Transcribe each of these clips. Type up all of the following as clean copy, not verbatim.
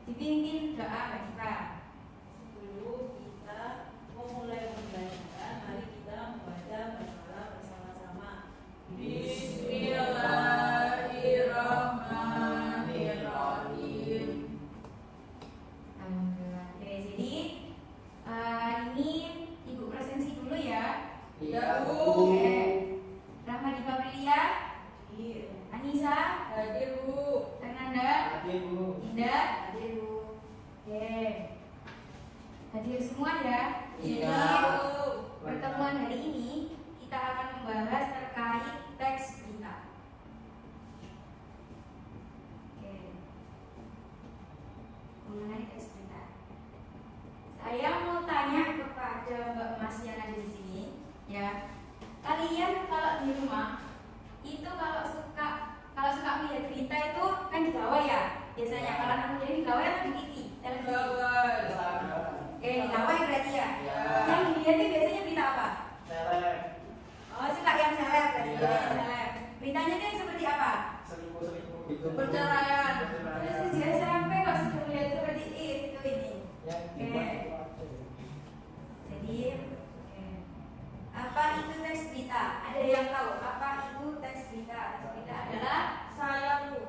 dipimpin doa Mbak Diva. Sebelum kita memulai pembelajaran, mari kita membaca basmalah bersama-sama. Bismillahirrahmanirrahim. Alhamdulillah. Oke, jadi ini Ibu presensi dulu ya. Ya, Bu. Oke. Rahmadiva Prilia, Anissa, Hadir, Bu. Fernanda, Hadir, Bu. Indah, hadir Bu. Oke. Hadir semua ya. Iya, Jadi Bu. pertemuan hari ini kita akan membahas terkait teks berita. Oke. Mengenai teks berita. Saya mau tanya kepada Mbak Mas yang ada di sini, ya. Kalian kalau di rumah itu kalau suka melihat berita itu kan di bawah ya. Biasanya kalau anak muda di bawah atau di TV, televisi. Di bawah ya berarti ya. Ya. Yang dilihat itu biasanya berita apa? Seleb. Oh, suka yang seleb tadi, Iya. yang seleb. Beritanya itu yang seperti apa? Selingkuh gitu. Perceraian. Terus sejak sampai kok sudah melihat seperti itu ini. Ya, Jadi, apa itu teks berita? Ada yang tahu apa itu teks berita? Teks berita adalah Saya, Bu.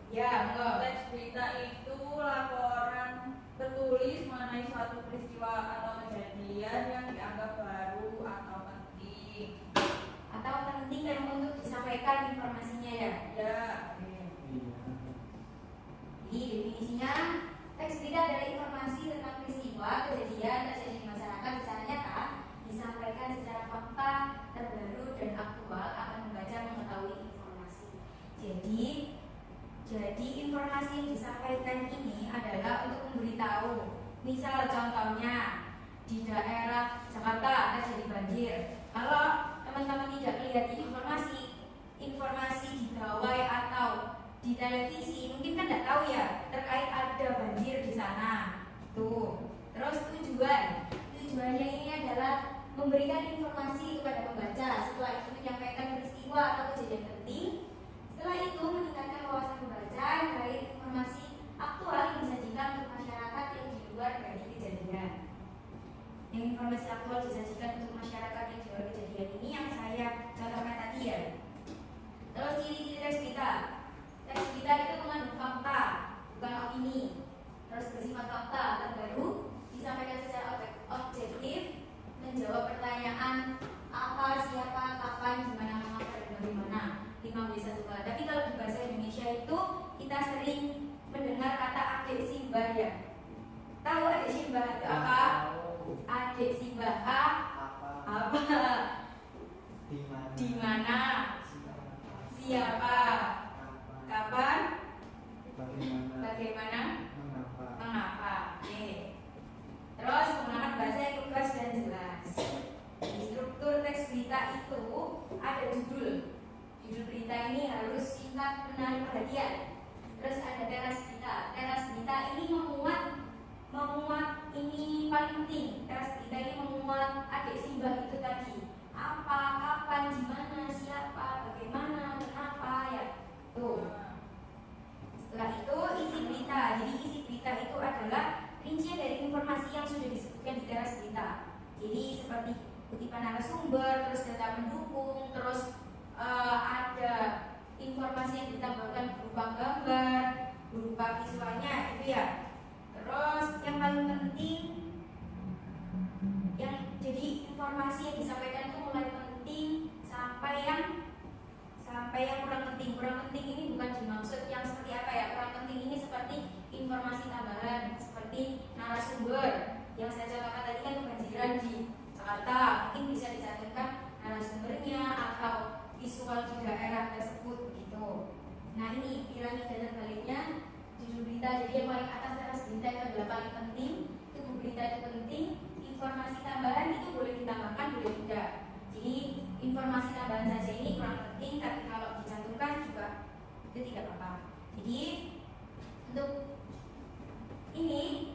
ya, enggak. Teks berita itu laporan tertulis mengenai suatu peristiwa atau kejadian yang dianggap baru atau penting. Atau penting yang untuk disampaikan informasinya ya. Ya, Jadi definisinya teks berita adalah informasi tentang peristiwa kejadian terjadi di masyarakat secara nyata disampaikan secara fakta terbaru dan aktual akan membaca mengetahui informasi. Jadi informasi yang disampaikan ini adalah untuk memberitahu. Misal contohnya di daerah Jakarta terjadi banjir. Kalau teman-teman tidak melihat informasi di gawai atau di televisi, mungkin kan tidak tahu ya terkait ada banjir di sana. Tuh. Terus tujuannya ini adalah memberikan informasi kepada pembaca. Setelah itu menyampaikan peristiwa atau kejadian penting. Setelah itu meningkatkan wawasan pembaca terkait informasi aktual yang disajikan untuk masyarakat yang di luar dari kejadian. Yang informasi aktual disajikan untuk masyarakat yang di luar kejadian ini yang saya contohkan tadi ya. Terus ciri-ciri teks berita. Teks berita itu mengandung fakta, bukan opini. Terus bersifat fakta terbaru, disampaikan secara objektif, menjawab pertanyaan apa, siapa, kapan, gimana, mengapa, dan bagaimana. 5W1 K. Tapi kalau di bahasa Indonesia itu kita sering mendengar kata adik simbah ya. Tahu adik simbah itu apa? Adik simbah apa? Di mana? Siapa? Kapan? Bagaimana? Mengapa? Oke. Terus menggunakan bahasa yang lugas dan jelas. Di struktur teks berita itu ada judul. Judul berita ini harus singkat, menarik perhatian. Terus ada teras berita. Teras berita ini memuat ini paling penting. Teras berita ini memuat adik simbah itu tadi. Apa, kapan, di mana, siapa, bagaimana, kenapa ya. Tuh. Setelah itu isi berita. Jadi isi berita itu adalah rincian dari informasi yang sudah disebutkan di teras berita. Jadi seperti kutipan narasumber, terus data pendukung, terus ada informasi yang ditambahkan berupa gambar, berupa visualnya itu ya. Terus yang paling penting, yang jadi informasi yang disampaikan itu mulai penting sampai yang kurang penting. Kurang penting ini bukan dimaksud yang seperti apa ya. Kurang penting ini seperti informasi tambahan, seperti narasumber yang saya contohkan tadi kan kebanjiran di Jakarta, mungkin bisa dicantumkan narasumbernya atau visual di daerah tersebut gitu. Nah ini piramida terbaliknya judul berita. Jadi yang paling atas teras berita itu adalah paling penting, tubuh berita itu penting, informasi tambahan itu boleh ditambahkan, boleh tidak. Jadi informasi tambahan saja ini kurang penting, tapi kalau dicantumkan juga itu tidak apa-apa. Jadi untuk ini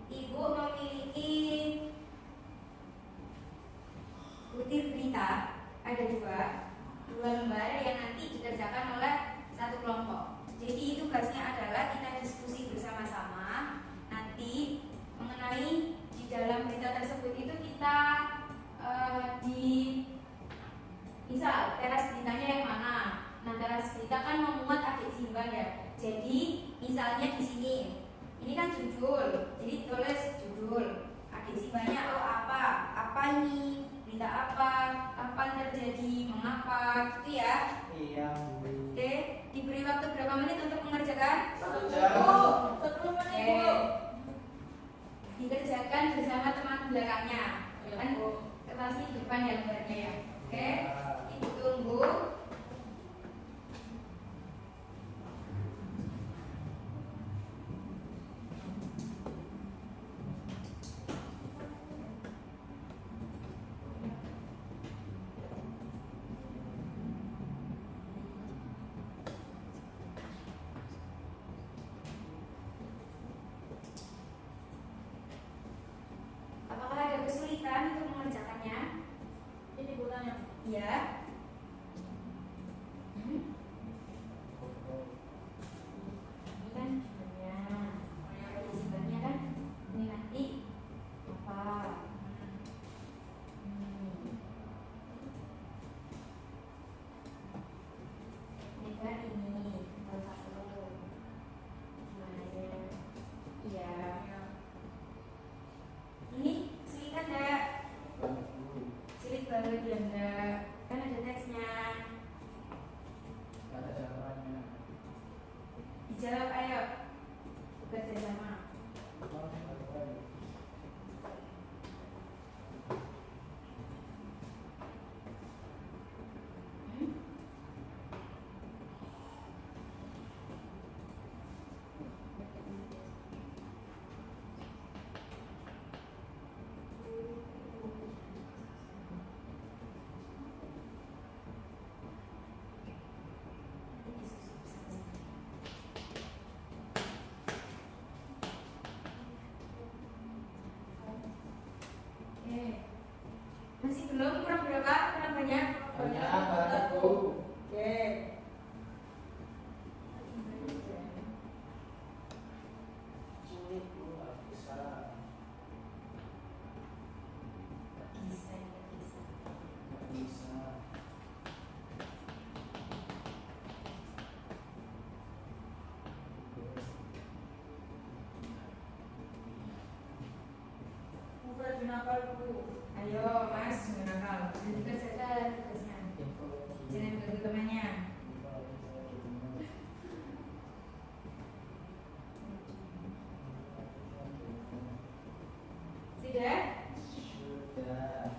Ibu memiliki butir berita, ada dua lembar yang nanti dikerjakan oleh satu kelompok. Jadi tugasnya adalah kita diskusi bersama-sama sini. Ini kan judul, jadi tulis judul. Adik simbanya oh apa ini, berita apa yang terjadi, mengapa, gitu ya. Iya. Oke, diberi waktu berapa menit untuk mengerjakan? 1 jam. 10 menit Oke. Bu. Dikerjakan bersama teman belakangnya. Iya, Kan Bu. kertasnya di depan ya lembarnya ya. Oke, ibu tunggu. Apakah ada kesulitan untuk mengerjakannya? Ini Bu tanya. Iya. Hmm? Ini kan judulnya. Ada isinya kan? Ini nanti apa? Ini kan ini salah satu. Gimana ya? Iya. Ini kesulitan enggak? Sulit banget ya enggak? Kan ada teksnya. Ada jawabannya. Dijawab ayo. Bekerja sama. Hmm? Oke. Masih belum? Kurang berapa? Kurang banyak? Banyak banget, Bu. Oke. Sulit, Bu. Nggak bisa. Bisa, ya, bisa. Nggak bisa. Bu rajin hafal Bu. Ayo, Mas, menakal. Nanti kerjakan tugasnya. Jangan ganggu temannya. Sudah? Sudah.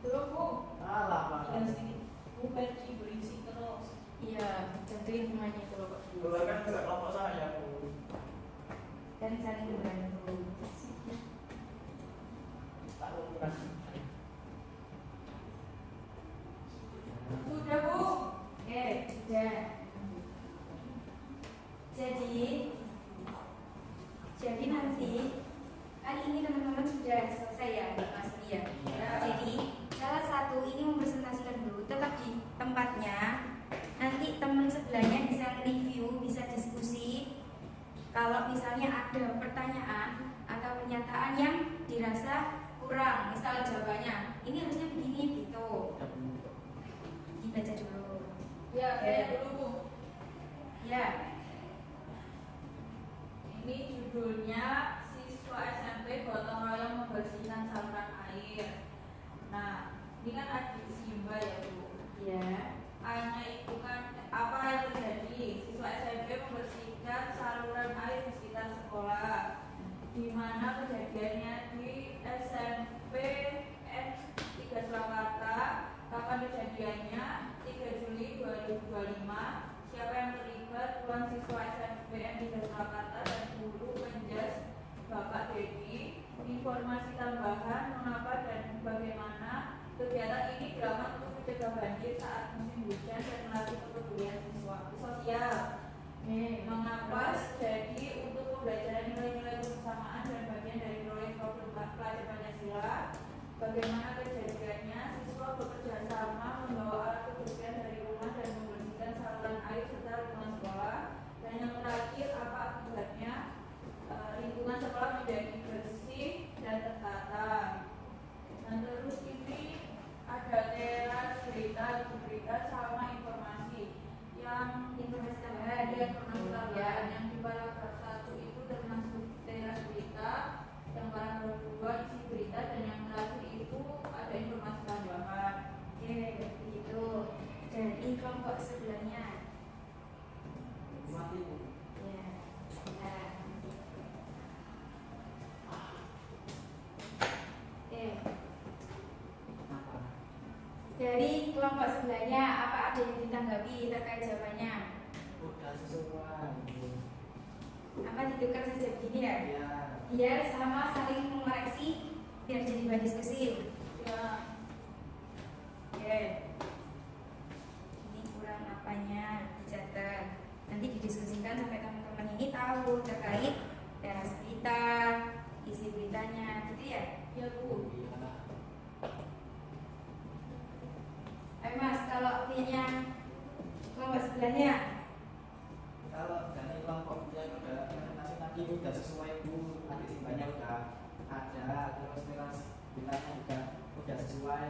Belum Bu. Alah, Ada Pak. sedikit. Bu Peci berisi terus. Iya, tentuin semuanya itu loh. Dulu kan nggak kelompok saya, Bu. Dan saling membantu. Tak lupa. Sudah Bu. Oke, sudah. Jadi nanti kan ini teman-teman sudah selesai ya, Mas Lia. Iya. Jadi salah satu ini mempresentasikan dulu, tetap di tempatnya. Nanti teman sebelahnya bisa review, bisa diskusi. Kalau misalnya ada pertanyaan atau pernyataan yang dirasa kurang, misal jawabannya ini harusnya begini gitu, dibaca dulu. Ya, saya dulu Bu. Ya, Ini judulnya siswa SMP gotong royong membersihkan saluran air. Nah, ini kan adik Simba ya Bu. ya. A-nya itu kan apa yang terjadi? Siswa SMP membersihkan saluran air di sekitar sekolah. Di mana kejadiannya di SMP N3 Surakarta. Kapan kejadiannya? 3 Juli 2025. Siapa yang terlibat? Puluhan siswa SMP N3 Surakarta dan guru penjas Bapak Dedi. Informasi tambahan mengapa dan bagaimana kegiatan ini dilakukan untuk mencegah banjir saat musim hujan dan melatih kepedulian siswa sosial. Mengapa terjadi untuk pembelajaran nilai-nilai kebersamaan dan bagian dari proyek problem pelajar Pancasila. Bagaimana kejadiannya siswa bekerja sama membawa alat kebersihan dari rumah dan membersihkan saluran air serta lingkungan sekolah. Dan yang terakhir apa akibatnya lingkungan sekolah menjadi bersih dan tertata. Dan terus ini ada teras berita sama informasi yang Informasi tambahan ada informasi tambahan yang di paragraf kelompok sebelahnya, apa ada yang ditanggapi terkait jawabannya? Udah sesuai. Apa ditukar saja begini ya? Ya. Biar sama saling mengoreksi, biar jadi bahan diskusi. Ya. Oke. Ini kurang apanya dicatat. Nanti didiskusikan sampai teman-teman ini tahu terkait teras berita, isi beritanya, gitu ya? Ya Bu. Ayo Mas, kalau punyanya kelompok sebelahnya, Kalau dari kelompok yang udah presentasi tadi udah sesuai Bu, nanti simbahnya udah ada, terus teras beritanya juga udah sesuai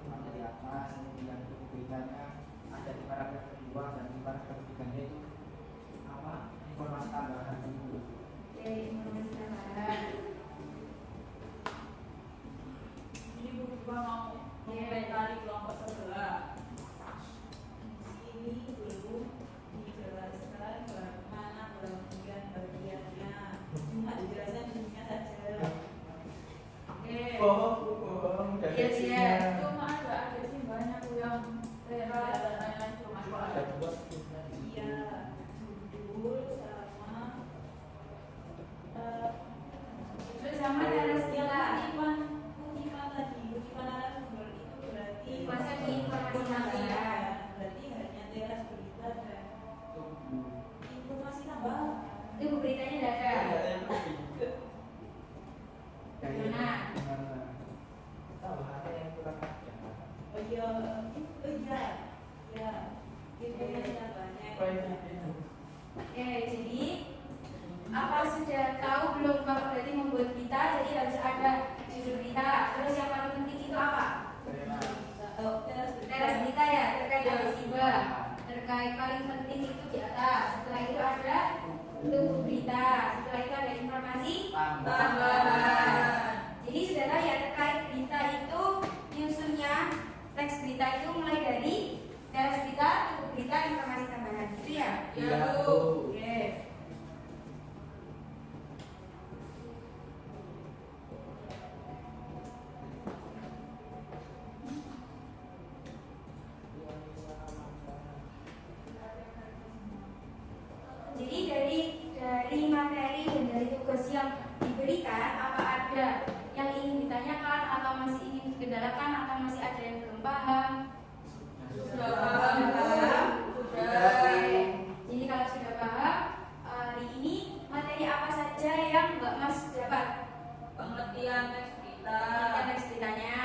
materi apa, kemudian buku beritanya ada di paragraf kedua dan di paragraf ketiganya itu apa informasi tambahan Bu. oke, informasi tambahan. Ini Bu juga mau mengomentari kelompok sebelah. Ini belum dijelaskan bagaimana bagian-bagiannya. Cuma dijelaskan isinya saja. Oke. Bohong dari Iya, isinya. iya. Cuma ada sih banyak Bu yang teras dan cuma Cuma ada dua sekunder. iya judul sama Terus sama teras yang kita. kutipan tadi kutipan narasumber itu berarti Masuk di informasi tambahan. berarti hanya teras berita dan Tunggu. informasi tambahan. Itu beritanya udah ada. Dari Mana? mana? Tambahannya yang kurang ada. Oh iya, ya, informasi tambahannya. Oke, jadi apa sudah tahu belum kalau berarti membuat berita, jadi harus ada judul berita. Terus yang paling penting itu apa? Teras berita ya, terkait dengan siba. Terkait paling penting itu di atas. Setelah itu ada tubuh berita. Setelah itu ada informasi tambahan. Jadi sudah tahu ya terkait berita itu nyusunnya teks berita itu mulai dari teras berita, tubuh berita, informasi tambahan. Gitu ya? Iya, Bu. Oke. Jadi dari materi dan dari tugas yang diberikan, apa ada yang ingin ditanyakan atau masih ingin dikendalakan atau masih ada yang belum paham? Sudah paham, Sudah. Oke. Jadi kalau sudah paham, hari ini materi apa saja yang Mbak Mas dapat? pengertian teks berita, Pengertian teks beritanya,